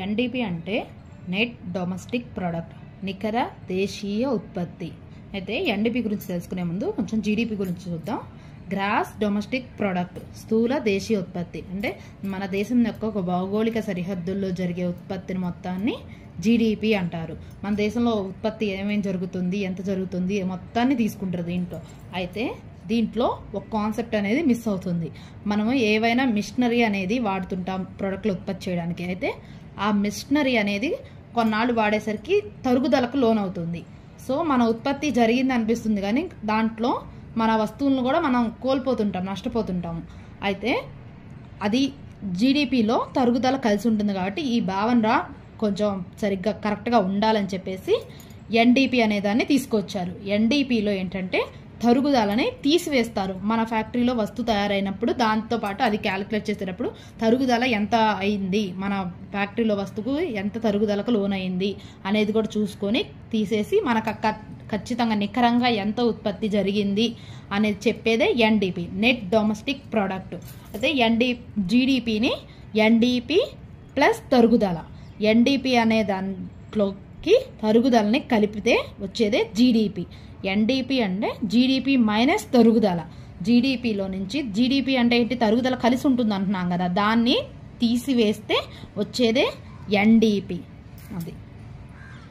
NDP అంటే net domestic product, నికర దేశీయ ఉత్పత్తి. అయితే ఎన్డీపీ గురించి తెలుసుకునే ముందు కొంచెం జీడీపీ గురించి చూద్దాం. గ్రాస్ డొమెస్టిక్ ప్రొడక్ట్, స్థూల దేశీయ ఉత్పత్తి. అంటే మన దేశం యొక్క ఒక భౌగోళిక సరిహద్దుల్లో జరిగే ఉత్పత్తిని మొత్తాన్ని జీడీపీ అంటారు. మన దేశంలో ఉత్పత్తి ఏమేమి జరుగుతుంది, ఎంత జరుగుతుంది మొత్తాన్ని తీసుకుంటారు దీంట్లో. అయితే దీంట్లో ఒక కాన్సెప్ట్ అనేది మిస్ అవుతుంది. మనము ఏవైనా మిషనరీ అనేది వాడుతుంటాం ప్రొడక్ట్లు ఉత్పత్తి చేయడానికి. అయితే ఆ మిషనరీ అనేది కొన్నాళ్ళు వాడేసరికి తరుగుదలకు లోనవుతుంది. సో మన ఉత్పత్తి జరిగింది అనిపిస్తుంది, కానీ దాంట్లో మన వస్తువులను కూడా మనం కోల్పోతుంటాం, నష్టపోతుంటాము. అయితే అది జీడిపిలో తరుగుదల కలిసి ఉంటుంది. కాబట్టి ఈ భావన కొంచెం సరిగ్గా కరెక్ట్గా ఉండాలని చెప్పేసి ఎన్డీపీ అనే దాన్ని తీసుకొచ్చారు. ఎన్డీపీలో ఏంటంటే తరుగుదలని తీసివేస్తారు. మన ఫ్యాక్టరీలో వస్తువు తయారైనప్పుడు దాంతోపాటు అది క్యాలిక్యులేట్ చేసేటప్పుడు తరుగుదల ఎంత అయింది, మన ఫ్యాక్టరీలో వస్తువుకు ఎంత తరుగుదలకు లోనైంది అనేది కూడా చూసుకొని తీసేసి మనకు ఖచ్చితంగా నికరంగా ఎంత ఉత్పత్తి జరిగింది అనేది చెప్పేదే ఎన్డీపీ, నెట్ డొమెస్టిక్ ప్రోడక్ట్. అయితే జీడిపిని ఎన్డీపీ ప్లస్ తరుగుదల, ఎన్డీపీ అనే దాంట్లోకి తరుగుదలని కలిపితే వచ్చేదే జీడిపి. ఎన్డీపీ అంటే జీడిపి మైనస్ తరుగుదల. జీడిపిలో నుంచి, జీడిపి అంటే ఏంటి, తరుగుదల కలిసి ఉంటుంది అంటున్నాం కదా, దాన్ని తీసివేస్తే వచ్చేదే ఎన్డీపీ. అది